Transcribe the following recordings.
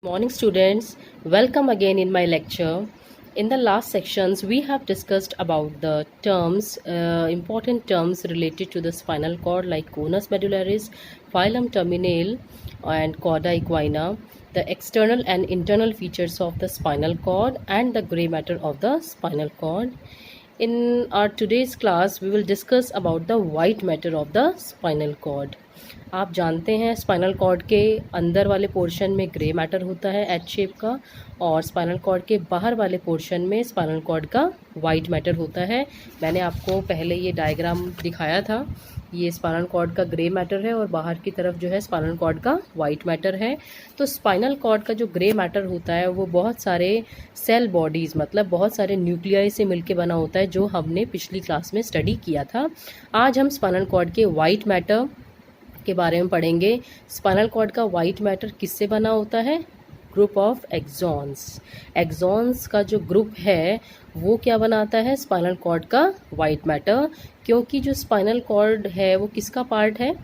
Morning students, welcome again in my lecture. In the last sections we have discussed about the terms, important terms related to the spinal cord like conus medullaris, phylum terminale and chorda equina, the external and internal features of the spinal cord and the gray matter of the spinal cord. In our today's class we will discuss about the white matter of the spinal cord. आप जानते हैं spinal cord के अंदर वाले portion में grey matter होता है H shape का, और स्पाइनल कॉर्ड के बाहर वाले पोर्शन में स्पाइनल कॉर्ड का वाइट मैटर होता है। मैंने आपको पहले ये डायग्राम दिखाया था। ये स्पाइनल कॉर्ड का ग्रे मैटर है और बाहर की तरफ जो है स्पाइनल कॉर्ड का वाइट मैटर है। तो स्पाइनल कॉर्ड का जो ग्रे मैटर होता है वो बहुत सारे सेल बॉडीज़ मतलब बहुत सारे न्यूक्लियाई से मिलके बना होता है, जो हमने पिछली क्लास में स्टडी किया था। आज हम स्पाइनल कॉर्ड के वाइट मैटर के बारे में पढ़ेंगे। स्पाइनल कॉर्ड का वाइट मैटर किससे बना होता है? Group of exons. एक्सॉन्स का जो ग्रुप है वो क्या बनाता है? स्पाइनल कॉर्ड का वाइट मैटर। क्योंकि जो स्पाइनल कॉर्ड है वो किसका पार्ट है?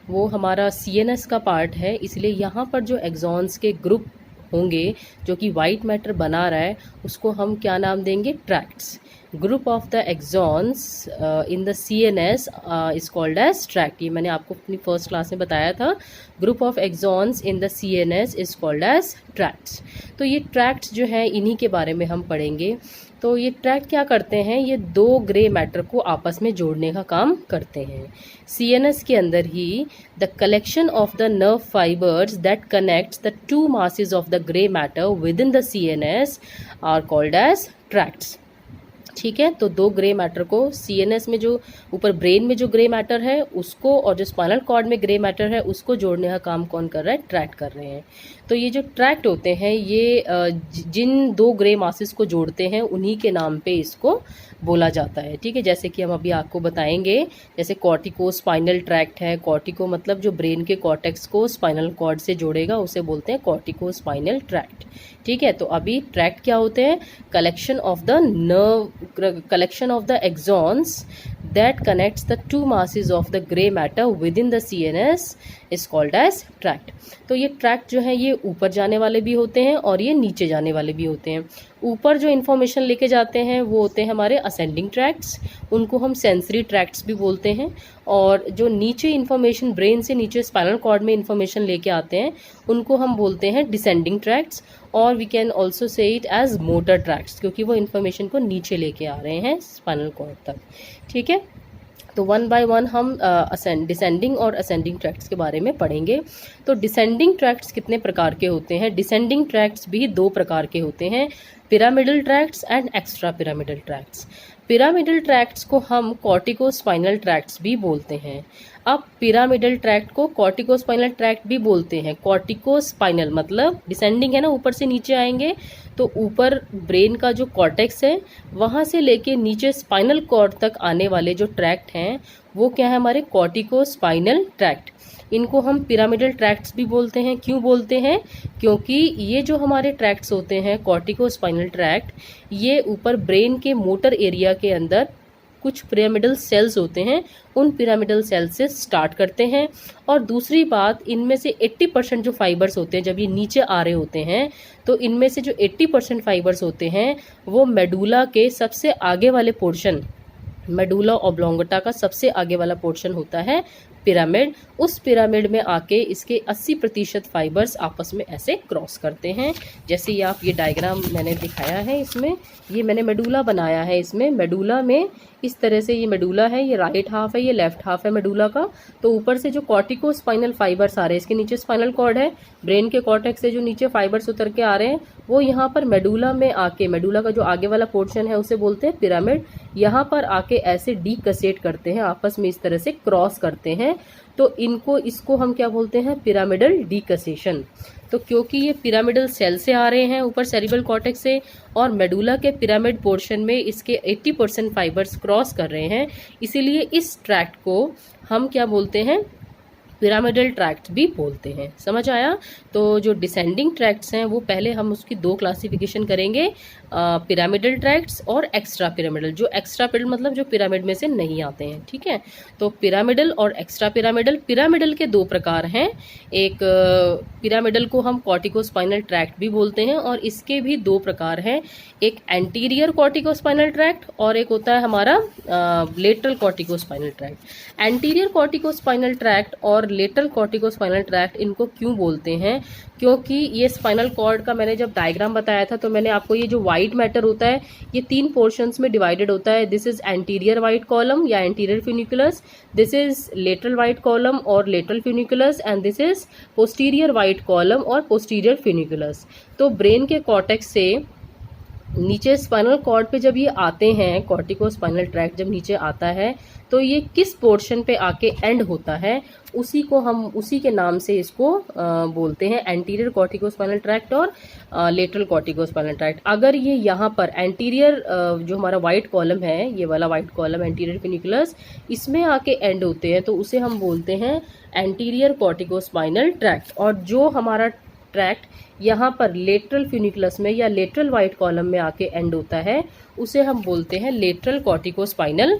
वो हमारा सीएनएस का पार्ट है, इसलिए यहाँ पर जो एक्सॉन्स के ग्रुप होंगे जो कि वाइट मैटर बना रहा है उसको हम क्या नाम देंगे? Tracts. Group of the axons in the CNS is called as tract. ये मैंने आपको अपनी फर्स्ट क्लास में बताया था। Group of axons in the CNS is called as tracts. तो ये ट्रैक्ट्स जो है इन्हीं के बारे में हम पढ़ेंगे। तो ये ट्रैक्ट क्या करते हैं? ये दो ग्रे मैटर को आपस में जोड़ने का काम करते हैं। CNS के अंदर ही the collection of the nerve fibres that connects the two masses of the grey matter within the CNS are called as tracts. ठीक है, तो दो ग्रे मैटर को CNS में जो ऊपर ब्रेन में जो ग्रे मैटर है उसको और जो स्पाइनल कॉर्ड में ग्रे मैटर है उसको जोड़ने का काम कौन कर रहा है? ट्रैक्ट कर रहे हैं। तो ये जो ट्रैक्ट होते हैं ये जिन दो ग्रे मासेस को जोड़ते हैं उन्हीं के नाम पे इसको बोला जाता है। ठीक है, जैसे कि हम अभी आपको बताएंगे। जैसे कॉर्टिको स्पाइनल ट्रैक्ट है। कॉर्टिको मतलब जो ब्रेन के कॉर्टेक्स को स्पाइनल कॉर्ड से जोड़ेगा उसे बोलते हैं कॉर्टिको स्पाइनल ट्रैक्ट। ठीक है, तो अभी ट्रैक्ट क्या होते हैं? Collection of the nerve, collection of the axons that connects the two masses of the gray matter within the CNS is called as tract। तो ये ट्रैक्ट जो है ये ऊपर जाने वाले भी होते हैं और ये नीचे जाने वाले भी होते हैं। ऊपर जो इन्फॉर्मेशन लेके जाते हैं वो होते हैं हमारे असेंडिंग ट्रैक्ट्स, उनको हम सेंसरी ट्रैक्ट्स भी बोलते हैं। और जो नीचे इन्फॉर्मेशन ब्रेन से नीचे स्पाइनल कॉर्ड में इन्फॉर्मेशन लेके आते हैं उनको हम बोलते हैं डिसेंडिंग ट्रैक्ट्स, और we can also say it as motor tracts, क्योंकि वो इन्फॉर्मेशन को नीचे लेके आ रहे हैं स्पाइनल कॉर्ड तक। ठीक है, तो वन बाय वन हम डिसेंडिंग और असेंडिंग ट्रैक्ट्स के बारे में पढ़ेंगे। तो डिसेंडिंग ट्रैक्ट्स कितने प्रकार के होते हैं? डिसेंडिंग ट्रैक्ट्स भी दो प्रकार के होते हैं, pyramidal tracts and extra pyramidal tracts. Pyramidal tracts को हम कॉर्टिको स्पाइनल ट्रैक्ट्स भी बोलते हैं। अब पिरामिडल ट्रैक्ट को कॉर्टिको स्पाइनल ट्रैक्ट भी बोलते हैं। कॉर्टिको स्पाइनल मतलब डिसेंडिंग है ना, ऊपर से नीचे आएंगे, तो ऊपर ब्रेन का जो कॉर्टेक्स है वहाँ से लेके नीचे स्पाइनल कॉर्ड तक आने वाले जो ट्रैक्ट हैं वो क्या है? हमारे कॉर्टिको स्पाइनल ट्रैक्ट। इनको हम पिरामिडल ट्रैक्ट्स भी बोलते हैं। क्यों बोलते हैं? क्योंकि ये जो हमारे ट्रैक्ट्स होते हैं कॉर्टिको स्पाइनल ट्रैक्ट, ये ऊपर ब्रेन के मोटर एरिया के अंदर कुछ पिरामिडल सेल्स होते हैं, उन पिरामिडल सेल्स से स्टार्ट करते हैं। और दूसरी बात, इनमें से 80% जो फाइबर्स होते हैं जब ये नीचे आ रहे होते हैं तो इनमें से जो 80% फाइबर्स होते हैं वो मेडुला के सबसे आगे वाले पोर्शन, मेडुला ऑब्लोंगेटा का सबसे आगे वाला पोर्शन होता है पिरामिड। उस पिरामिड में आके इसके 80% फाइबर्स आपस में ऐसे क्रॉस करते हैं। जैसे ये आप ये डायग्राम मैंने दिखाया है, इसमें ये मैंने मेडुला बनाया है। इसमें मेडुला में इस तरह से ये मेडुला है, ये राइट हाफ है, ये लेफ्ट हाफ है मेडुला का। तो ऊपर से जो कॉर्टिको स्पाइनल फाइबर्स आ रहे हैं, इसके नीचे स्पाइनल कॉर्ड है, ब्रेन के कॉर्टेक्स से जो नीचे फाइबर्स उतर के आ रहे हैं वो यहाँ पर मेडुला में आके, मेडुला का जो आगे वाला पोर्शन है उसे बोलते हैं पिरामिड, यहाँ पर आके ऐसे डीकसेट करते हैं, आपस में इस तरह से क्रॉस करते हैं। तो इसको हम क्या बोलते हैं? पिरामिडल डीकसेशन। तो क्योंकि ये पिरामिडल सेल से आ रहे हैं ऊपर सेरिब्रल कॉर्टेक्स से, और मेडुला के पिरामिड पोर्शन में इसके 80% फाइबर्स क्रॉस कर रहे हैं, इसीलिए इस ट्रैक्ट को हम क्या बोलते हैं? पिरामिडल ट्रैक्ट भी बोलते हैं। समझ आया? तो जो डिसेंडिंग ट्रैक्ट्स हैं वो पहले हम उसकी दो क्लासिफिकेशन करेंगे, पिरामिडल ट्रैक्ट्स और एक्स्ट्रा पिरामिडल। जो एक्स्ट्रा पिरामिडल मतलब जो पिरामिड में से नहीं आते हैं, ठीक है। तो पिरामिडल और एक्स्ट्रा पिरामिडल। पिरामिडल के दो प्रकार हैं। एक पिरामिडल को हम कॉर्टिकोस्पाइनल ट्रैक्ट भी बोलते हैं और इसके भी दो प्रकार हैं, एक एंटीरियर कॉर्टिकोस्पाइनल ट्रैक्ट और एक होता है हमारा lateral corticospinal tract. Anterior corticospinal tract और लेटरल कॉर्टिकोस्पाइनल ट्रैक्ट इनको क्यों बोलते हैं? क्योंकि ये स्पाइनल कॉर्ड का मैंने जब डायग्राम बताया था तो मैंने आपको ये जो वाइट मैटर होता है ये तीन पोर्शंस में डिवाइडेड होता है। This is anterior white column या anterior funiculus, this is lateral white column और lateral funiculus and this is posterior white column और पोस्टीरियर फ्यूनिकुलस। तो ब्रेन के कॉर्टेक्स से नीचे स्पाइनल कॉर्ड पे जब ये आते हैं, कॉर्टिकोस्पाइनल ट्रैक्ट जब नीचे आता है तो ये किस पोर्शन पे आके एंड होता है उसी को हम उसी के नाम से इसको बोलते हैं, एंटीरियर कॉर्टिकोस्पाइनल ट्रैक्ट और लेटरल कॉर्टिकोस्पाइनल ट्रैक्ट। अगर ये यहाँ पर एंटीरियर जो हमारा वाइट कॉलम है, ये वाला वाइट कॉलम एंटीरियर फ्यूनिकुलस, इसमें आके एंड होते हैं तो उसे हम बोलते हैं एंटीरियर कॉर्टिकोस्पाइनल ट्रैक्ट। और जो हमारा ट्रैक्ट यहाँ पर लेटरल फ्यूनिकुलस में या लेटरल वाइट कॉलम में आके एंड होता है उसे हम बोलते हैं लेटरल कॉर्टिकोस्पाइनल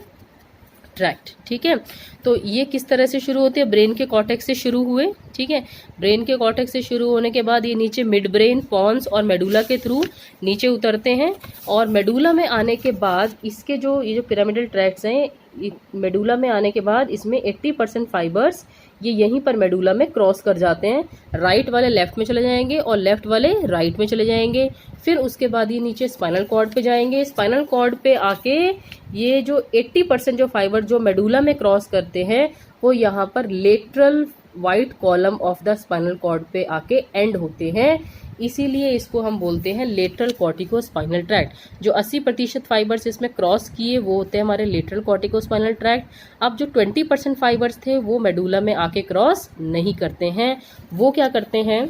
ट्रैक्ट। ठीक है, तो ये किस तरह से शुरू होते हैं? ब्रेन के कॉर्टेक्स से शुरू हुए, ठीक है। ब्रेन के कॉर्टेक्स से शुरू होने के बाद ये नीचे मिड ब्रेन, पॉन्स और मेडुला के थ्रू नीचे उतरते हैं और मेडुला में आने के बाद इसके जो ये जो पिरामिडल ट्रैक्ट्स हैं, मेडुला में आने के बाद इसमें 80% फाइबर्स ये यहीं पर मेडुला में क्रॉस कर जाते हैं। राइट वाले लेफ्ट में चले जाएंगे और लेफ्ट वाले राइट में चले जाएंगे। फिर उसके बाद ये नीचे स्पाइनल कॉर्ड पे जाएंगे। स्पाइनल कॉर्ड पे आके ये जो 80% जो फाइबर जो मेडुला में क्रॉस करते हैं वो यहाँ पर lateral white column of the spinal cord पे आके एंड होते हैं। इसीलिए इसको हम बोलते हैं लेटरल कॉर्टिकोस्पाइनल ट्रैक्ट। जो 80% फाइबर्स इसमें क्रॉस किए वो होते हैं हमारे लेटरल कॉर्टिकोस्पाइनल ट्रैक्ट। अब जो 20% फाइबर्स थे वो मेडुला में आके क्रॉस नहीं करते हैं। वो क्या करते हैं,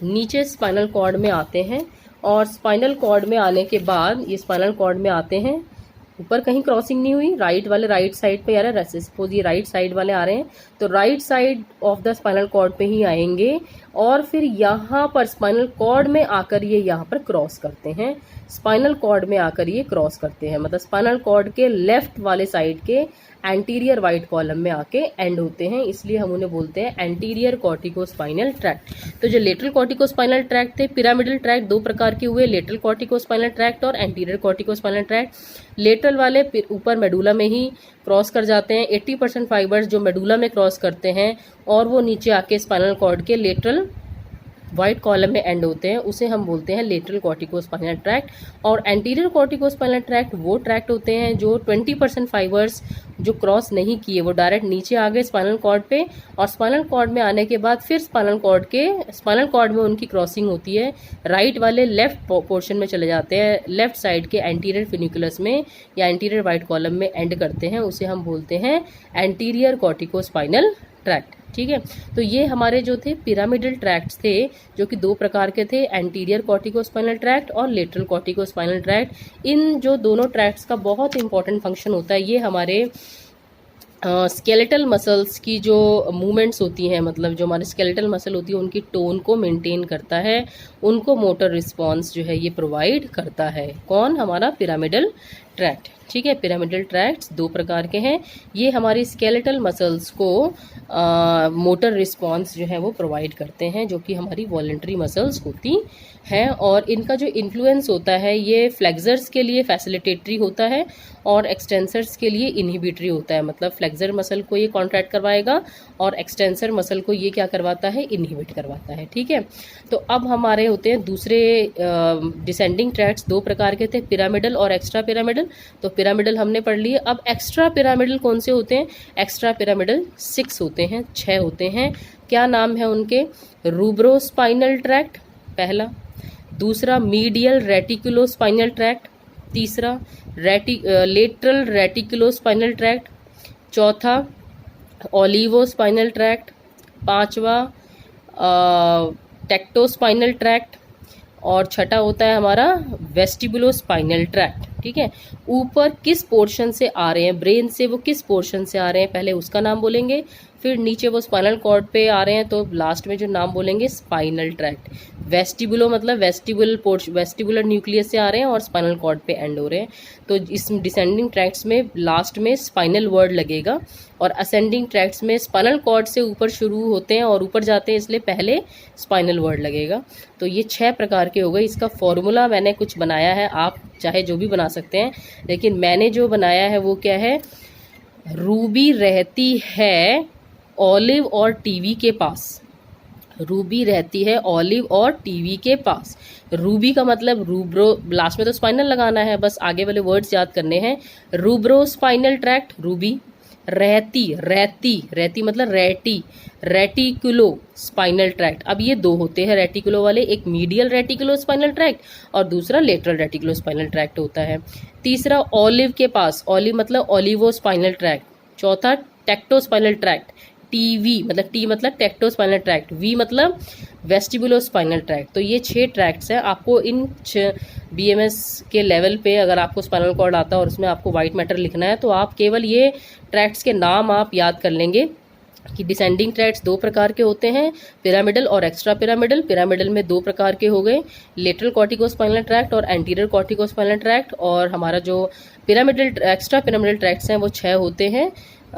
नीचे स्पाइनल कॉर्ड में आते हैं और स्पाइनल कॉर्ड में आने के बाद ये स्पाइनल कॉर्ड में आते हैं, ऊपर कहीं क्रॉसिंग नहीं हुई, राइट वाले राइट साइड पे आ रहे हैं। सपोज ये राइट साइड वाले आ रहे हैं तो right side of the spinal cord पे ही आएंगे और फिर यहाँ पर स्पाइनल कॉर्ड में आकर ये यहाँ पर क्रॉस करते हैं। स्पाइनल कॉर्ड में आकर ये क्रॉस करते हैं, मतलब स्पाइनल कॉर्ड के लेफ्ट वाले साइड के एंटीरियर वाइट कॉलम में आके एंड होते हैं। इसलिए हम उन्हें बोलते हैं एंटीरियर कॉर्टिकोस्पाइनल ट्रैक्ट। तो जो लेटरल कॉर्टिकोस्पाइनल ट्रैक्ट थे, पिरामिडल ट्रैक्ट दो प्रकार के हुए, लेटरल कॉर्टिकोस्पाइनल ट्रैक्ट और एंटीरियर कॉर्टिकोस्पाइनल ट्रैक्ट। लेटरल वाले ऊपर मेडुला में ही क्रॉस कर जाते हैं। 80% फाइबर्स जो मेडुला में क्रॉस करते हैं और वो नीचे आके स्पाइनल कॉर्ड के लेटरल वाइट कॉलम में एंड होते हैं, उसे हम बोलते हैं लेटरल कॉर्टिकोस्पाइनल ट्रैक्ट। और एंटीरियर कॉर्टिकोस्पाइनल ट्रैक्ट वो ट्रैक्ट होते हैं जो 20% फाइबर्स जो क्रॉस नहीं किए वो डायरेक्ट नीचे आ गए स्पाइनल कॉर्ड पे और स्पाइनल कॉर्ड में आने के बाद फिर स्पाइनल कॉर्ड में उनकी क्रॉसिंग होती है, राइट वाले लेफ्ट पोर्शन में चले जाते हैं, लेफ्ट साइड के एंटीरियर फ्यूनिकुलस में या एंटीरियर वाइट कॉलम में एंड करते हैं। उसे हम बोलते हैं एंटीरियर कॉर्टिकोस्पाइनल ट्रैक्ट। ठीक है, तो ये हमारे जो थे पिरामिडल ट्रैक्ट्स थे जो कि दो प्रकार के थे, एंटीरियर कॉर्टिकोस्पाइनल ट्रैक्ट और लेटरल कॉर्टिकोस्पाइनल ट्रैक्ट। इन जो दोनों ट्रैक्ट्स का बहुत इंपॉर्टेंट फंक्शन होता है, ये हमारे स्केलेटल मसल्स की जो मूवमेंट्स होती हैं, मतलब जो हमारे स्केलेटल मसल होती है उनकी टोन को मेंटेन करता है, उनको मोटर रिस्पॉन्स जो है ये प्रोवाइड करता है। कौन? हमारा पिरामिडल ट्रैक्ट। ठीक है, पिरामिडल ट्रैक्ट्स दो प्रकार के हैं। ये हमारी स्केलेटल मसल्स को मोटर रिस्पॉन्स जो है वो प्रोवाइड करते हैं, जो कि हमारी वॉलंटरी मसल्स होती हैं। और इनका जो इन्फ्लुएंस होता है ये फ्लेक्सर्स के लिए फैसिलिटेटरी होता है और एक्सटेंसर्स के लिए इनहिबिटरी होता है। मतलब फ्लेक्सर मसल को ये कॉन्ट्रैक्ट करवाएगा और एक्सटेंसर मसल को ये क्या करवाता है? इनहिबिट करवाता है। ठीक है, तो अब हमारे होते हैं दूसरे डिसेंडिंग ट्रैक्ट्स दो प्रकार के थे, पिरामिडल और एक्स्ट्रा पिरामिडल। तो पिरामिडल हमने पढ़ लिए। अब एक्स्ट्रा पिरामिडल कौन से होते हैं? एक्स्ट्रा पिरामिडल 6 होते हैं, 6 होते हैं। क्या नाम है उनके? रूब्रोस्पाइनल ट्रैक्ट पहला, दूसरा मीडियल रेटिकुलोस्पाइनल ट्रैक्ट, तीसरा लेटरल रेटिकुलोस्पाइनल ट्रैक्ट, चौथा ओलिवोस्पाइनल ट्रैक्ट, पांचवा टेक्टोस्पाइनल ट्रैक्ट और छठा होता है हमारा वेस्टिबुलोस्पाइनल ट्रैक्ट। ठीक है, ऊपर किस पोर्शन से आ रहे हैं, ब्रेन से वो किस पोर्शन से आ रहे हैं, पहले उसका नाम बोलेंगे, फिर नीचे वो स्पाइनल कॉर्ड पे आ रहे हैं, तो लास्ट में जो नाम बोलेंगे स्पाइनल ट्रैक्ट। वेस्टिबुलो मतलब वेस्टिबुलर न्यूक्लियस से आ रहे हैं और स्पाइनल कॉर्ड पे एंड हो रहे हैं। तो इस डिसेंडिंग ट्रैक्ट्स में लास्ट में स्पाइनल वर्ड लगेगा, और असेंडिंग ट्रैक्ट्स में स्पाइनल कॉर्ड से ऊपर शुरू होते हैं और ऊपर जाते हैं, इसलिए पहले स्पाइनल वर्ड लगेगा। तो ये 6 प्रकार के हो गए। इसका फॉर्मूला मैंने कुछ बनाया है, आप चाहे जो भी बना सकते हैं, लेकिन मैंने जो बनाया है वो क्या है, रूबी रहती है ऑलिव और टीवी के पास। रूबी रहती है ऑलिव और टीवी के पास। रूबी का मतलब रूब्रो, लास्ट में तो स्पाइनल लगाना है, बस आगे वाले वर्ड्स याद करने हैं। रूब्रो स्पाइनल ट्रैक्ट, रूबी। रहती मतलब रेटिकुलो स्पाइनल ट्रैक्ट। अब ये 2 होते हैं रेटिकुलो वाले, एक मीडियल रेटिकुलो स्पाइनल ट्रैक्ट और दूसरा लेटरल रेटिकुलो स्पाइनल ट्रैक्ट होता है। तीसरा ऑलिव के पास, ऑलिव मतलब ऑलिवो स्पाइनल ट्रैक्ट। चौथा टेक्टो स्पाइनल ट्रैक्ट, टी मतलब टेक्टो स्पाइनल ट्रैक्ट, वी मतलब वेस्टिबुलो स्पाइनल ट्रैक्ट। तो ये 6 ट्रैक्ट्स हैं। आपको इन बीएमएस के लेवल पे अगर आपको स्पाइनल कॉर्ड आता है और उसमें आपको वाइट मैटर लिखना है, तो आप केवल ये ट्रैक्ट्स के नाम आप याद कर लेंगे कि डिसेंडिंग ट्रैक्ट्स 2 प्रकार के होते हैं, पिरामिडल और एक्स्ट्रा पिरामिडल। पिरामिडल में 2 प्रकार के हो गए, लेटरल कॉर्टिकोस्पाइनल ट्रैक्ट और एंटीरियर कॉर्टिकोस्पाइनल ट्रैक्ट। और हमारा जो एक्स्ट्रा पिरामिडल ट्रैक्ट्स हैं वो 6 होते हैं,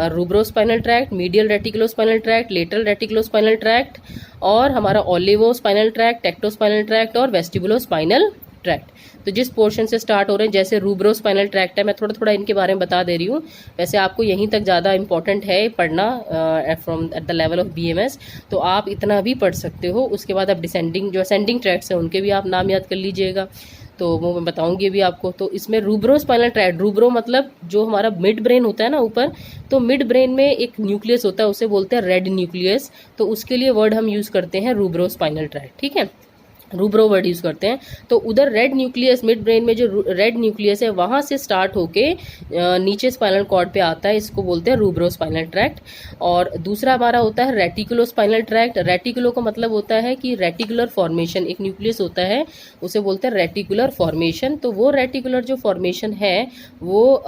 rubrospinal tract, medial reticulospinal tract, lateral reticulospinal tract, और हमारा ओलिवोस्पाइनल ट्रैक्ट, टेक्टोस्पाइनल ट्रैक्ट और वेस्टिबुलोस्पाइनल ट्रैक्ट। तो जिस पोर्शन से स्टार्ट हो रहे हैं, जैसे रूब्रोस्पाइनल ट्रैक्ट है, मैं थोड़ा थोड़ा इनके बारे में बता दे रही हूँ। वैसे आपको यहीं तक ज़्यादा इंपॉर्टेंट है पढ़ना from at the level of BMS, तो आप इतना भी पढ़ सकते हो। उसके बाद अब डिसेंडिंग जो असेंडिंग ट्रैक्ट्स हैं उनके भी आप नाम याद कर लीजिएगा, तो वो मैं बताऊंगी भी आपको। तो इसमें रूब्रोस्पाइनल ट्रैक्ट, रूब्रो मतलब जो हमारा मिड ब्रेन होता है ना ऊपर, तो मिड ब्रेन में एक न्यूक्लियस होता है, उसे बोलते हैं रेड न्यूक्लियस। तो उसके लिए वर्ड हम यूज़ करते हैं रूब्रोस्पाइनल ट्रैक्ट, ठीक है, रूब्रो वर्ड यूज़ करते हैं। तो उधर रेड न्यूक्लियस, मिड ब्रेन में जो रेड न्यूक्लियस है वहाँ से स्टार्ट होके नीचे स्पाइनल कॉर्ड पे आता है, इसको बोलते हैं रूब्रो स्पाइनल ट्रैक्ट। और दूसरा हमारा होता है रेटिकुलो स्पाइनल ट्रैक्ट। रेटिकुलो का मतलब होता है कि रेटिकुलर फॉर्मेशन, एक न्यूक्लियस होता है उसे बोलते हैं रेटिकुलर फॉर्मेशन। तो वो रेटिकुलर जो फॉर्मेशन है वो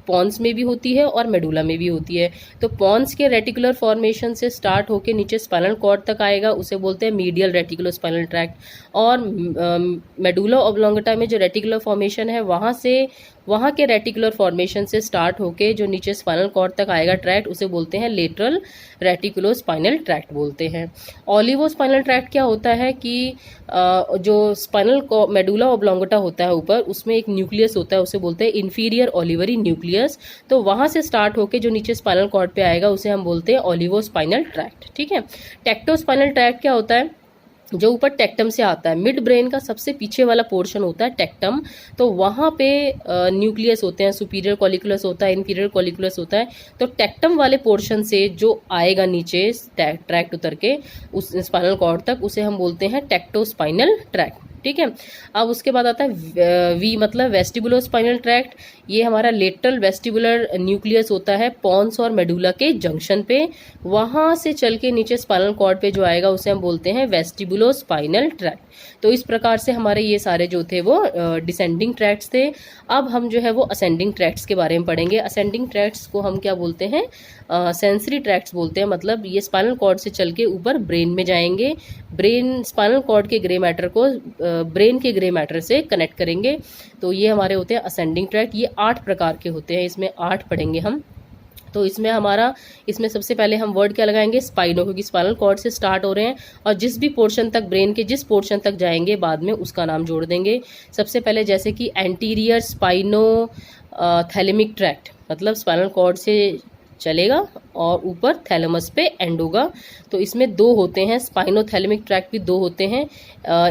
पॉन्स में भी होती है और मेडुला में भी होती है। तो पॉन्स के रेटिकुलर फॉर्मेशन से स्टार्ट होके नीचे स्पाइनल कॉर्ड तक आएगा, उसे बोलते हैं मीडियल रेटिकुलो स्पाइनल ट्रैक्ट। और मेडुला ऑब्लोंगेटा में जो रेटिकुलर फॉर्मेशन है वहाँ के रेटिकुलर फॉर्मेशन से स्टार्ट होके जो नीचे स्पाइनल कॉर्ड तक आएगा ट्रैक्ट, उसे बोलते हैं लेटरल रेटिकुलो स्पाइनल ट्रैक्ट बोलते हैं। ऑलिवो स्पाइनल ट्रैक्ट क्या होता है कि जो स्पाइनल मेडुला ऑब्लोंगेटा होता है ऊपर, उसमें एक न्यूक्लियस होता है, उसे बोलते हैं इंफीरियर ओलिवरी न्यूक्लियस। तो वहाँ से स्टार्ट होके जो नीचे स्पाइनल कॉर्ड पे आएगा उसे हम बोलते हैं ऑलिवो स्पाइनल ट्रैक्ट, ठीक है। टेक्टो स्पाइनल ट्रैक्ट क्या होता है, जो ऊपर टेक्टम से आता है, मिड ब्रेन का सबसे पीछे वाला पोर्शन होता है टेक्टम। तो वहाँ पे न्यूक्लियस होते हैं, सुपीरियर कॉलिकुलस होता है, इंफीरियर कॉलिकुलस होता है। तो टेक्टम वाले पोर्शन से जो आएगा नीचे ट्रैक्ट उतर के उस स्पाइनल कॉर्ड तक, उसे हम बोलते हैं टेक्टोस्पाइनल ट्रैक्ट, ठीक है। अब उसके बाद आता है वी मतलब वेस्टिबुलो स्पाइनल ट्रैक्ट। ये हमारा लेटरल वेस्टिबुलर न्यूक्लियस होता है पॉन्स और मेडुला के जंक्शन पे, वहाँ से चल के नीचे स्पाइनल कॉर्ड पे जो आएगा उसे हम बोलते हैं वेस्टिबुलो स्पाइनल ट्रैक्ट। तो इस प्रकार से हमारे ये सारे जो थे वो डिसेंडिंग ट्रैक्ट्स थे। अब हम जो है वो असेंडिंग ट्रैक्ट्स के बारे में पढ़ेंगे। असेंडिंग ट्रैक्ट्स को हम क्या बोलते हैं, सेंसरी ट्रैक्ट्स बोलते हैं। मतलब ये स्पाइनल कॉर्ड से चल के ऊपर ब्रेन में जाएंगे, ब्रेन स्पाइनल कॉर्ड के ग्रे मैटर को ब्रेन के ग्रे मैटर से कनेक्ट करेंगे। तो ये हमारे होते हैं असेंडिंग ट्रैक्ट। ये 8 प्रकार के होते हैं, इसमें 8 पढ़ेंगे हम। तो इसमें सबसे पहले हम वर्ड क्या लगाएंगे, स्पाइनो, क्योंकि स्पाइनल कॉर्ड से स्टार्ट हो रहे हैं और जिस भी पोर्शन तक, ब्रेन के जिस पोर्शन तक जाएंगे बाद में उसका नाम जोड़ देंगे। सबसे पहले जैसे कि एंटीरियर स्पाइनो थैलेमिक ट्रैक्ट, मतलब स्पाइनल कॉर्ड से चलेगा और ऊपर थैलेमस पे एंड होगा। तो इसमें 2 होते हैं, स्पाइनोथैलेमिक ट्रैक्ट भी 2 होते हैं।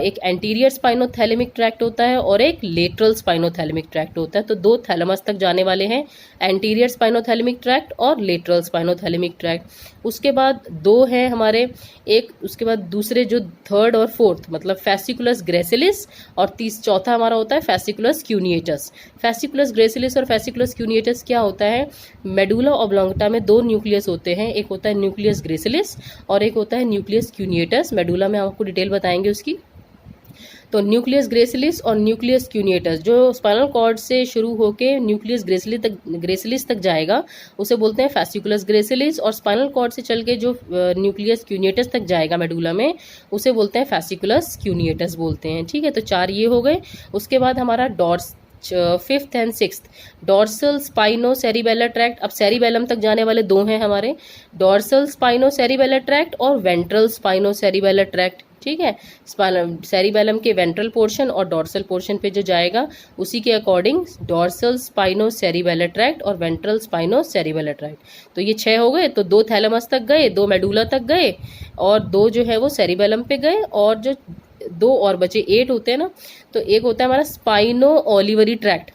एक एंटीरियर स्पाइनोथैलेमिक ट्रैक्ट होता है और एक लेटरल स्पाइनोथैलेमिक ट्रैक्ट होता है। तो 2 थैलेमस तक जाने वाले हैं, एंटीरियर स्पाइनोथैलेमिक ट्रैक्ट और लेटरल स्पाइनोथैलेमिक ट्रैक्ट। उसके बाद 2 हैं हमारे, एक उसके बाद दूसरे जो 3rd और 4th मतलब फैसिकुलस ग्रेसिलिस, और चौथा हमारा होता है फैसिकुलस क्यूनिएटस। फैसिकुलस ग्रेसिलिस और फैसिकुलस क्यूनिएटस क्या होता है, मेडुला ऑब्लोंगेटा में 2 न्यूक्लियस होते हैं, एक होता है न्यूक्लियस ग्रेसिलिस और एक होता है न्यूक्लियस क्यूनिएटस। मेडुला में हम आपको डिटेल बताएंगे उसकी। तो न्यूक्लियस ग्रेसिलिस और न्यूक्लियस क्यूनिएटस, जो स्पाइनल कॉर्ड से शुरू होकर न्यूक्लियस ग्रेसिलिस तक जाएगा उसे बोलते हैं फैसिकुलस ग्रेसिलिस, और स्पाइनल कॉर्ड से चल के जो न्यूक्लियस क्यूनिएटस तक जाएगा मेडुला में उसे बोलते हैं फैसिकुलस क्यूनिएटस बोलते हैं। ठीक है, तो 4 ये हो गए। उसके बाद हमारा fifth and sixth, dorsal स्पाइनो cerebellar tract. अब सेरिबेलम तक जाने वाले 2 हैं हमारे, डॉर्सल स्पाइनो सेरिबेलर ट्रैक्ट और वेंट्रल स्पाइनो सेरिबेलर ट्रैक्ट। ठीक है, सेरिबेलम के वेंट्रल पोर्शन और डॉर्सल पोर्शन पे जो जाएगा उसी के अकॉर्डिंग डॉर्सल स्पाइनो सेरिबेलर ट्रैक्ट और वेंट्रल स्पाइनो सेरिबेलर ट्रैक्ट। तो ये 6 हो गए। तो 2 थैलेमस तक गए, 2 मेडुला तक गए और 2 जो है वो सेरिबेलम पे गए, और जो 2 और बचे 8 होते हैं ना, तो एक होता है हमारा स्पाइनो ओलिवरी ट्रैक्ट,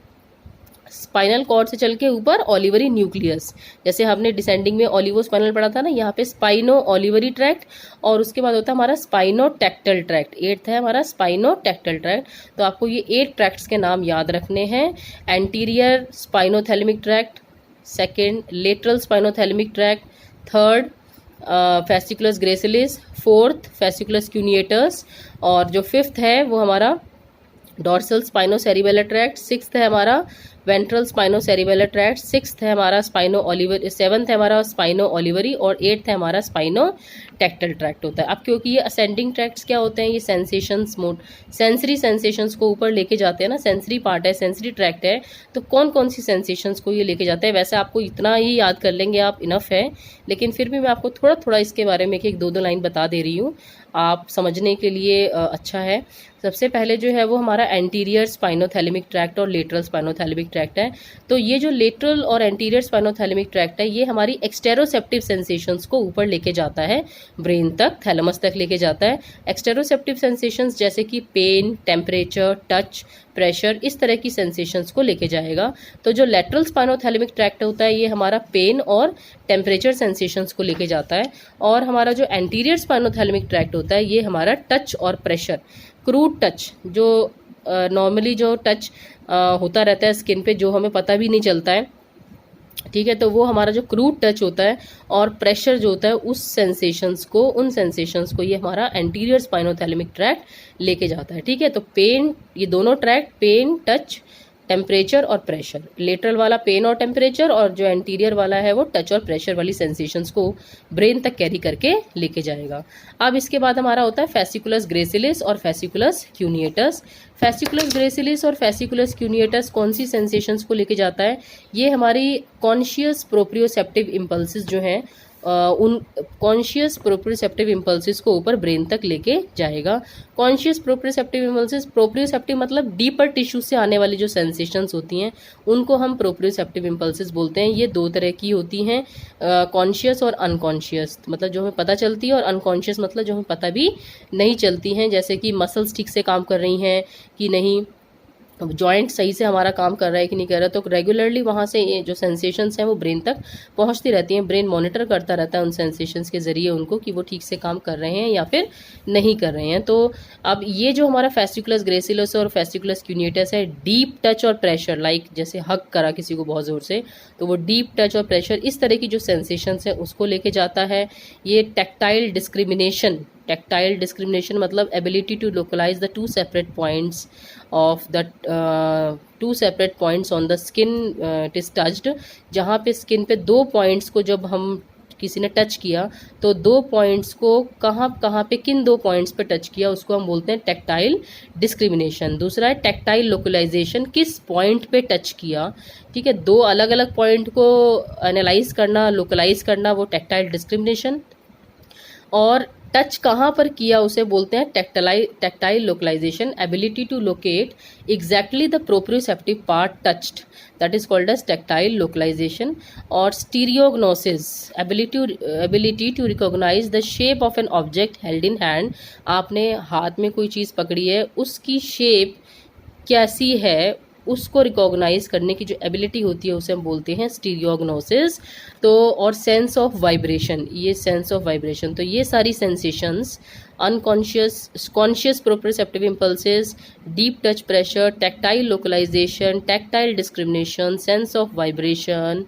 स्पाइनल कॉर्ड से चल के ऊपर ओलिवरी न्यूक्लियस, जैसे हमने डिसेंडिंग में ओलिवो स्पाइनल पढ़ा था ना, यहाँ पे स्पाइनो ओलिवरी ट्रैक्ट। और उसके बाद होता है हमारा स्पाइनो टेक्टल ट्रैक्ट, 8th है हमारा स्पाइनो टेक्टल ट्रैक्ट। तो आपको ये 8 ट्रैक्ट्स के नाम याद रखने हैं। Anterior spinothalamic tract, second lateral spinothalamic tract, third fasciculus gracilis, fourth fasciculus cuneatus, और जो 5th है वो हमारा डॉर्सल स्पाइनो सेरिबेलर ट्रैक्ट, 6th है हमारा वेंट्रल स्पाइनो सेरिबेलर ट्रैक्ट, 6th है हमारा स्पाइनो ओलिवर, 7th है हमारा स्पाइनो ओलिवरी, और 8th है हमारा स्पाइनो टेक्टल ट्रैक्ट होता है। अब क्योंकि ये असेंडिंग ट्रैक्ट्स क्या होते हैं, ये सेंसेशंस मोड, सेंसरी सेंसेशंस को ऊपर लेके जाते हैं ना, सेंसरी पार्ट है, सेंसरी ट्रैक्ट है, तो कौन कौन सी सेंसेशंस को ये लेके जाते हैं। वैसे आपको इतना ही याद कर लेंगे आप, इनफ है, लेकिन फिर भी मैं आपको थोड़ा थोड़ा इसके बारे में एक 2 लाइन बता दे रही हूँ, आप समझने के लिए अच्छा है। सबसे पहले जो है वो हमारा एंटीरियर स्पाइनोथैलेमिक ट्रैक्ट और लेटरल स्पाइनोथैलेमिक ट्रैक्ट है। तो ये जो लेटरल और एंटीरियर स्पाइनोथैलेमिक ट्रैक्ट है ये हमारी एक्सटेरोसेप्टिव सेंसेशंस को ऊपर लेके जाता है, ब्रेन तक, थैलेमस तक लेके जाता है। एक्सटेरोसेप्टिव सेंसेशंस जैसे कि पेन, टेम्परेचर, टच, प्रेशर, इस तरह की सेंसेशंस को लेके जाएगा। तो जो लेटरल स्पाइनोथैलेमिक ट्रैक्ट होता है ये हमारा पेन और टेम्परेचर सेंसेशंस को लेके जाता है, और हमारा जो एंटीरियर स्पाइनोथैलेमिक ट्रैक्ट होता है ये हमारा टच और प्रेशर, क्रूड टच, जो नॉर्मली जो टच होता रहता है स्किन पे जो हमें पता भी नहीं चलता है, ठीक है, तो वो हमारा जो क्रूड टच होता है और प्रेशर जो होता है उन सेंसेशंस को ये हमारा एंटीरियर स्पाइनोथैलेमिक ट्रैक्ट लेके जाता है। ठीक है, तो पेन, ये दोनों ट्रैक्ट, पेन, टच, टेम्परेचर और प्रेशर, लेटरल वाला पेन और टेम्परेचर, और जो एंटीरियर वाला है वो टच और प्रेशर वाली सेंसेशंस को ब्रेन तक कैरी करके लेके जाएगा। अब इसके बाद हमारा होता है फैसिकुलस ग्रेसिलिस और फैसिकुलस क्यूनिएटस। फैसिकुलस ग्रेसिलिस और फैसिकुलस क्यूनिएटस कौन सी सेंसेशंस को लेके जाता है, ये हमारी कॉन्शियस प्रोप्रियोसेप्टिव इम्पल्सिस जो हैं उन कॉन्शियस प्रोप्रियोसेप्टिव इम्पल्सिस को ऊपर ब्रेन तक लेके जाएगा। कॉन्शियस प्रोप्रियोसेप्टिव इम्पल्सिस, प्रोप्रियोसेप्टिव मतलब डीपर टिश्यू से आने वाली जो सेंसेशंस होती हैं उनको हम प्रोप्रियोसेप्टिव इम्पल्सिस बोलते हैं। ये 2 तरह की होती हैं, कॉन्शियस और अनकॉन्शियस, मतलब जो हमें पता चलती है, और अनकॉन्शियस मतलब जो हमें पता भी नहीं चलती हैं, जैसे कि मसल्स ठीक से काम कर रही हैं कि नहीं, जॉइंट सही से हमारा काम कर रहा है कि नहीं कर रहा, तो रेगुलरली वहाँ से ये जो सेंसेशंस हैं वो ब्रेन तक पहुँचती रहती हैं। ब्रेन मॉनिटर करता रहता है उन सेंसेशंस के ज़रिए उनको कि वो ठीक से काम कर रहे हैं या फिर नहीं कर रहे हैं। तो अब ये जो हमारा फैसिकुलस ग्रेसिलिस और फैसिकुलस क्यूनिएटस है, डीप टच और प्रेशर, लाइक जैसे हक करा किसी को बहुत ज़ोर से, तो वो डीप टच और प्रेशर, इस तरह की जो सेंसेशंस है उसको लेके जाता है। ये टेक्टाइल डिस्क्रिमिनेशन मतलब ability to localise the 2 separate points of the 2 separate points on the skin it is touched, जहाँ पे स्किन पे 2 पॉइंट्स को जब हम किसी ने टच किया तो 2 पॉइंट्स को कहाँ पे किन 2 पॉइंट्स पे टच किया उसको हम बोलते हैं टेक्टाइल डिस्क्रिमिनेशन। दूसरा है टेक्टाइल लोकलाइजेशन, किस पॉइंट पे टच किया। ठीक है, 2 अलग अलग पॉइंट को एनालाइज करना, लोकलाइज करना, वो टेक्टाइल डिस्क्रिमिनेशन। और टच कहाँ पर किया उसे बोलते हैं tactile localisation, ability to locate exactly the proprioceptive part touched, that is called as tactile localisation. और stereognosis, ability to recognise the shape of an object held in hand, आपने हाथ में कोई चीज़ पकड़ी है उसकी शेप कैसी है उसको रिकॉग्नाइज करने की जो एबिलिटी होती है उसे हम बोलते हैं स्टीरियोग्नोसिस। तो और सेंस ऑफ वाइब्रेशन, ये सेंस ऑफ वाइब्रेशन, तो ये सारी sensations unconscious conscious proprioceptive impulses, deep touch pressure, tactile localisation, tactile discrimination, sense of vibration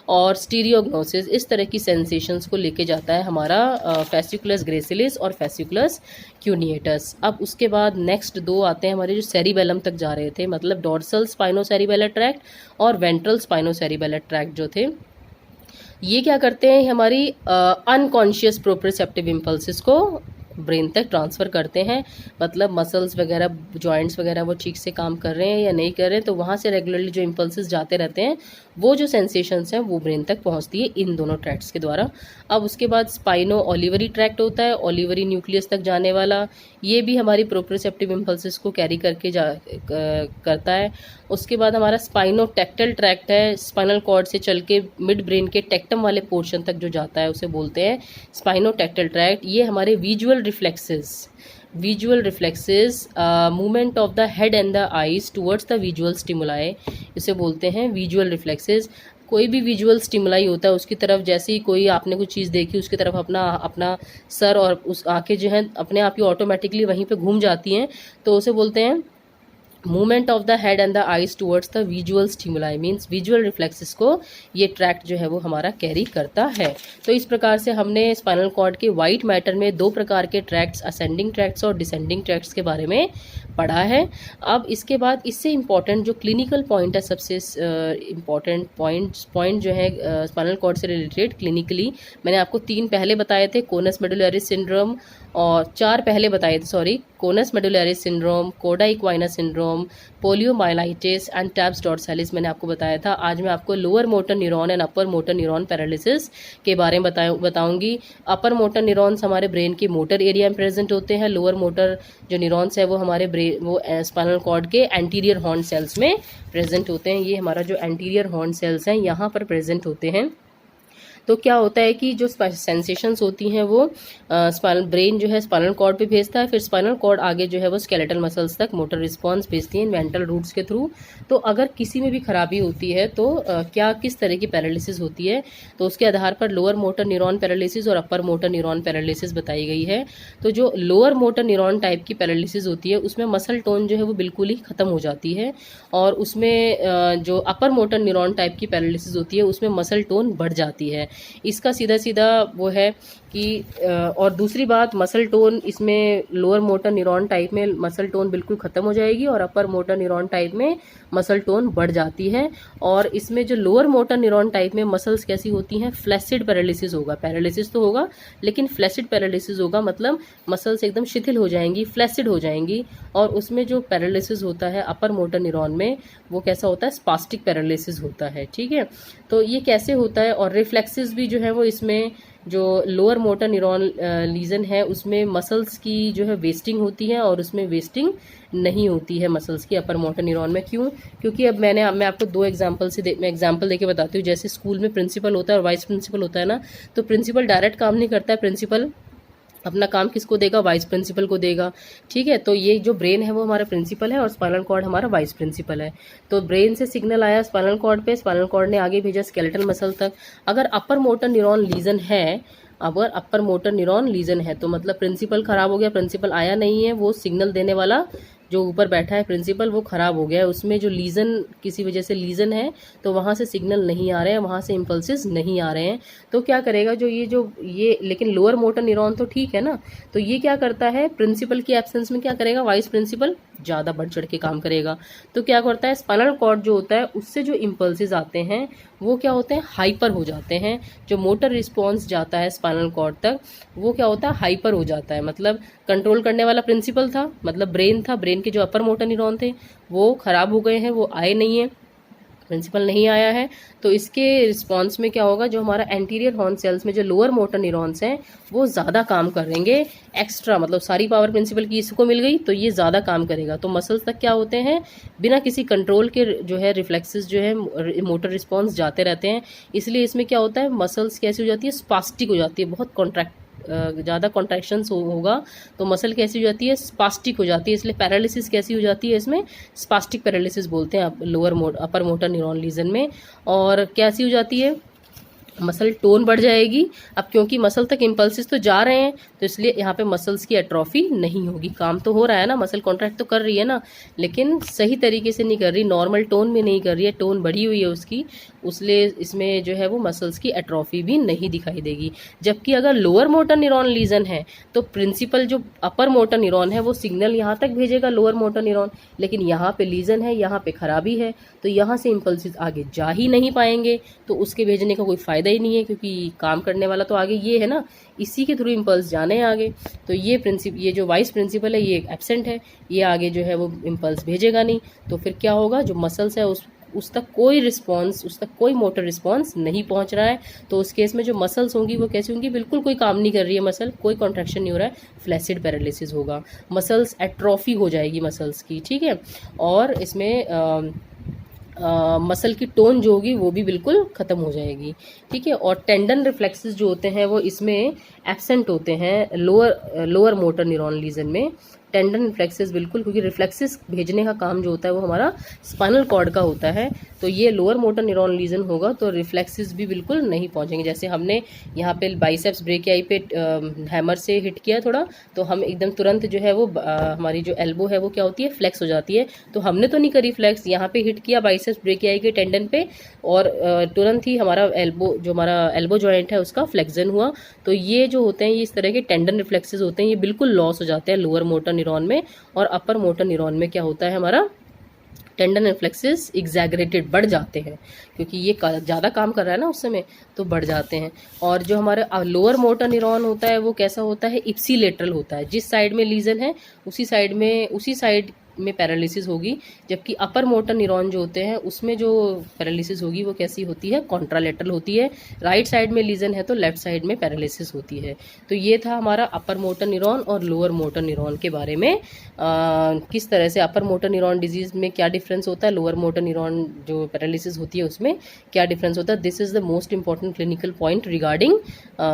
और स्टीरियोग्नोसिस, इस तरह की सेंसेशंस को लेके जाता है हमारा फेसिकुलस ग्रेसिलिस और फेसिकुलस क्यूनिएटस। अब उसके बाद नेक्स्ट दो आते हैं हमारे जो सेरिबेलम तक जा रहे थे, मतलब डॉर्सल स्पाइनोसेरिबेलर ट्रैक्ट और वेंट्रल स्पाइनोसेरिबेलर ट्रैक्ट जो थे, ये क्या करते हैं, हमारी अनकॉन्शियस प्रोप्रियोसेप्टिव इम्पल्सिस को ब्रेन तक ट्रांसफ़र करते हैं। मतलब मसल्स वगैरह, जॉइंट्स वगैरह वो ठीक से काम कर रहे हैं या नहीं कर रहे हैं, तो वहाँ से रेगुलरली जो इम्पल्सेस जाते रहते हैं, वो जो सेंसेशंस हैं वो ब्रेन तक पहुँचती है इन दोनों ट्रैक्ट्स के द्वारा। अब उसके बाद स्पाइनो ओलिवरी ट्रैक्ट होता है, ओलिवरी न्यूक्लियस तक जाने वाला, ये भी हमारी प्रोप्रियोसेप्टिव इम्पल्सेस को कैरी करके करता है। उसके बाद हमारा स्पाइनो टेक्टल ट्रैक्ट है, स्पाइनल कॉर्ड से चल के मिड ब्रेन के टेक्टम वाले पोर्शन तक जो जाता है उसे बोलते हैं स्पाइनो टेक्टल ट्रैक्ट। ये हमारे visual reflexes movement of the head and the eyes towards the visual stimuli, इसे बोलते हैं विजुअल रिफ्लेक्सेस। कोई भी विजुअल स्टिमुलाई होता है उसकी तरफ, जैसे ही कोई आपने कुछ चीज़ देखी उसकी तरफ अपना सर और उस आंखें जो हैं अपने आप ही ऑटोमेटिकली वहीं पे घूम जाती हैं, तो उसे बोलते हैं movement of the head and the eyes towards the visual stimuli, means visual reflexes को ये ट्रैक्ट जो है वो हमारा कैरी करता है। तो इस प्रकार से हमने स्पाइनल कॉर्ड के वाइट मैटर में दो प्रकार के ट्रैक्ट्स, असेंडिंग ट्रैक्ट्स और डिसेंडिंग ट्रैक्ट्स के बारे में पढ़ा है। अब इसके बाद इससे इम्पॉर्टेंट जो क्लिनिकल पॉइंट है, सबसे इम्पॉर्टेंट पॉइंट जो है स्पाइनल कॉर्ड से रिलेटेड क्लिनिकली, मैंने आपको 3 पहले बताए थे, कोनस मेडुलरिस सिंड्रोम, और 4 पहले बताए थे, सॉरी, कोनस मेडुलरिस सिंड्रोम, कोडा equina syndrome, poliomyelitis and tabs डॉर्सालिस मैंने आपको बताया था। आज मैं आपको lower motor neuron and upper motor neuron paralysis के बारे में बताऊंगी। अपर मोटर न्यूरॉन्स हमारे ब्रेन के मोटर एरिया में प्रेजेंट होते हैं, लोअर मोटर जो न्यूरॉन्स है वो हमारे स्पाइनल कॉर्ड के एंटीरियर हॉर्न सेल्स में प्रेजेंट होते हैं। ये हमारा जो एंटीरियर हॉर्न सेल्स हैं यहाँ पर प्रेजेंट होते हैं। तो क्या होता है कि जो सेंसेशंस होती हैं वो ब्रेन जो है स्पाइनल कॉर्ड पे भेजता है, फिर स्पाइनल कॉर्ड आगे जो है वो स्केलेटल मसल्स तक मोटर रिस्पॉन्स भेजती है वेंट्रल रूट्स के थ्रू। तो अगर किसी में भी खराबी होती है तो किस तरह की पैरालिसिस होती है, तो उसके आधार पर लोअर मोटर न्यूरॉन पैरालिसिस और अपर मोटर न्यूरॉन पैरालिसिस बताई गई है। तो जो लोअर मोटर न्यूरॉन टाइप की पैरालिसिस होती है उसमें मसल टोन जो है वो बिल्कुल ही ख़त्म हो जाती है, और उसमें जो अपर मोटर न्यूरॉन टाइप की पैरालिसिस होती है उसमें मसल टोन बढ़ जाती है। इसका सीधा सीधा वो है कि और दूसरी बात, मसल टोन इसमें लोअर मोटर न्यूरॉन टाइप में मसल टोन बिल्कुल ख़त्म हो जाएगी और अपर मोटर न्यूरॉन टाइप में मसल टोन बढ़ जाती है। और इसमें जो लोअर मोटर न्यूरॉन टाइप में मसल्स कैसी होती हैं, फ्लैसिड पैरालिसिस होगा, पैरालिसिस तो होगा लेकिन फ्लैसिड पैरालिसिस होगा, मतलब मसल्स एकदम शिथिल हो जाएंगी, फ्लैसिड हो जाएंगी। और उसमें जो पैरालिसिस होता है अपर मोटर न्यूरॉन में वो कैसा होता है, स्पास्टिक पैरालिसिस होता है। ठीक है, तो ये कैसे होता है। और रिफ्लेक्सेस भी जो है वो इसमें जो लोअर मोटर न्यूरॉन लीजन है उसमें मसल्स की जो है वेस्टिंग होती है और उसमें वेस्टिंग नहीं होती है मसल्स की अपर मोटर न्यूरॉन में। क्यों? क्योंकि अब मैं आपको 2 एग्जांपल मैं एग्जांपल देके बताती हूँ। जैसे स्कूल में प्रिंसिपल होता है और वाइस प्रिंसिपल होता है ना, तो प्रिंसिपल डायरेक्ट काम नहीं करता है, प्रिंसिपल अपना काम किसको देगा, वाइस प्रिंसिपल को देगा। ठीक है, तो ये जो ब्रेन है वो हमारा प्रिंसिपल है और स्पाइनल कॉर्ड हमारा वाइस प्रिंसिपल है। तो ब्रेन से सिग्नल आया स्पाइनल कॉर्ड पे, स्पाइनल कॉर्ड ने आगे भेजा स्केलेटल मसल तक। अगर अपर मोटर न्यूरॉन लीजन है, अगर अपर मोटर न्यूरॉन लीजन है तो मतलब प्रिंसिपल खराब हो गया, प्रिंसिपल आया नहीं है, वो सिग्नल देने वाला जो ऊपर बैठा है प्रिंसिपल वो खराब हो गया है, उसमें जो लीजन किसी वजह से लीजन है तो वहाँ से सिग्नल नहीं आ रहे हैं, वहाँ से इम्पल्सेस नहीं आ रहे हैं। तो क्या करेगा, जो ये लेकिन लोअर मोटर न्यूरॉन तो ठीक है ना, तो ये क्या करता है, प्रिंसिपल की एब्सेंस में क्या करेगा, वाइस प्रिंसिपल ज़्यादा बढ़ चढ़ के काम करेगा। तो क्या करता है, स्पाइनल कॉर्ड जो होता है उससे जो इम्पल्सेस आते हैं वो क्या होते हैं, हाइपर हो जाते हैं। जो मोटर रिस्पॉन्स जाता है स्पाइनल कॉर्ड तक वो क्या होता है, हाइपर हो जाता है। मतलब कंट्रोल करने वाला प्रिंसिपल था, मतलब ब्रेन था, ब्रेन के जो अपर मोटर न्यूरॉन थे वो खराब हो गए हैं, वो आए नहीं है, प्रिंसिपल नहीं आया है। तो इसके रिस्पॉन्स में क्या होगा, जो हमारा एंटीरियर हॉर्न सेल्स में जो लोअर मोटर न्यूरॉन्स हैं वो ज़्यादा काम करेंगे एक्स्ट्रा, मतलब सारी पावर प्रिंसिपल की इसको मिल गई तो ये ज़्यादा काम करेगा। तो मसल्स तक क्या होते हैं, बिना किसी कंट्रोल के जो है रिफ्लेक्सेस जो है मोटर रिस्पॉन्स जाते रहते हैं। इसलिए इसमें क्या होता है, मसल्स कैसी हो जाती है, स्पास्टिक हो जाती है, बहुत ज़्यादा कॉन्ट्रैक्शंस होगा तो मसल कैसी हो जाती है, स्पास्टिक हो जाती है। इसलिए पैरालिसिस कैसी हो जाती है, इसमें स्पास्टिक पैरालिसिस बोलते हैं अपर मोटर न्यूरॉन लीजन में। और कैसी हो जाती है, मसल टोन बढ़ जाएगी। अब क्योंकि मसल तक इम्पल्सिस तो जा रहे हैं, तो इसलिए यहाँ पे मसल्स की एट्रोफी नहीं होगी। काम तो हो रहा है ना, मसल कॉन्ट्रैक्ट तो कर रही है ना, लेकिन सही तरीके से नहीं कर रही, नॉर्मल टोन में नहीं कर रही है, टोन बढ़ी हुई है उसकी, इसलिए इसमें जो है वो मसल्स की एट्रोफी भी नहीं दिखाई देगी। जबकि अगर लोअर मोटर न्यूरॉन लीजन है तो प्रिंसिपल जो अपर मोटर न्यूरॉन है वो सिग्नल यहाँ तक भेजेगा, लोअर मोटर न्यूरॉन, लेकिन यहाँ पे लीजन है, यहाँ पे खराबी है, तो यहाँ से इम्पल्सिस आगे जा ही नहीं पाएंगे, तो उसके भेजने का कोई फ़ायदा ही नहीं है, क्योंकि काम करने वाला तो आगे ये है ना, इसी के थ्रू इम्पल्स जाने हैं आगे। तो ये जो वाइस प्रिंसिपल है ये एब्सेंट है, ये आगे जो है वो इम्पल्स भेजेगा नहीं, तो फिर क्या होगा, जो मसल्स है उस तक कोई रिस्पॉन्स, उस तक कोई मोटर रिस्पॉन्स नहीं पहुंच रहा है। तो उस केस में जो मसल्स होंगी वो कैसी होंगी, बिल्कुल कोई काम नहीं कर रही है मसल, कोई कॉन्ट्रैक्शन नहीं हो रहा है, फ्लैसिड पैरालिसिस होगा, मसल्स एट्रोफी हो जाएगी मसल्स की, ठीक है। और इसमें मसल की टोन जो होगी वो भी बिल्कुल ख़त्म हो जाएगी, ठीक है। और टेंडन रिफ्लेक्सेस जो होते हैं वो इसमें एब्सेंट होते हैं लोअर मोटर न्यूरॉन लीजन में, टेंडन रिफ्लेक्सेस बिल्कुल, क्योंकि रिफ्लेक्सेस भेजने का काम जो होता है वो हमारा स्पाइनल कॉर्ड का होता है, तो ये लोअर मोटर न्यूरॉन लीजन होगा तो रिफ्लेक्सेस भी बिल्कुल नहीं पहुंचेंगे। जैसे हमने यहाँ पे बाइसेप्स ब्रेकियाई पे हैमर से हिट किया थोड़ा, तो हम एकदम तुरंत जो है वो हमारी जो एल्बो है वो क्या होती है, फ्लेक्स हो जाती है, तो हमने तो नहीं करी फ्लेक्स, यहाँ पे हिट किया बाइसेप्स ब्रेकियाई के टेंडन पे और तुरंत ही हमारा एल्बो जॉइंट है उसका फ्लेक्जन हुआ। तो ये जो होते हैं ये इस तरह के टेंडन रिफ्लेक्सेस होते हैं, ये बिल्कुल लॉस हो जाते हैं लोअर मोटर न्यूरॉन में। और अपर मोटर न्यूरॉन में क्या होता है, हमारा टेंडन रिफ्लेक्सेस एग्जैगरेटेड बढ़ जाते हैं, क्योंकि ये ज़्यादा काम कर रहा है ना उस समय, तो बढ़ जाते हैं। और जो हमारा लोअर मोटर न्यूरॉन होता है वो कैसा होता है, इप्सीलेटरल होता है, जिस साइड में लीजन है उसी साइड में पैरालिसिस होगी। जबकि अपर मोटर न्यूरॉन जो होते हैं उसमें जो पैरालिसिस होगी वो कैसी होती है, कॉन्ट्रालेटरल होती है, राइट साइड में लीजन है तो लेफ्ट साइड में पैरालिसिस होती है। तो ये था हमारा अपर मोटर न्यूरॉन और लोअर मोटर न्यूरॉन के बारे में, किस तरह से अपर मोटर न्यूरॉन डिजीज में क्या डिफरेंस होता है, लोअर मोटर न्यूरॉन जो पैरालिसिस होती है उसमें क्या डिफरेंस होता है। This is the most important clinical point regarding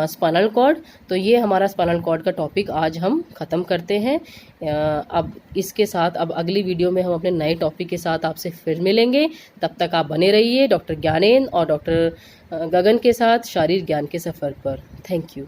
spinal cord. तो ये हमारा स्पाइनल कॉर्ड का टॉपिक आज हम ख़त्म करते हैं। अब इसके साथ अब अगली वीडियो में हम अपने नए टॉपिक के साथ आपसे फिर मिलेंगे। तब तक आप बने रहिए डॉक्टर ज्ञानेंद्र और डॉक्टर गगन के साथ शारीरिक ज्ञान के सफ़र पर। Thank you.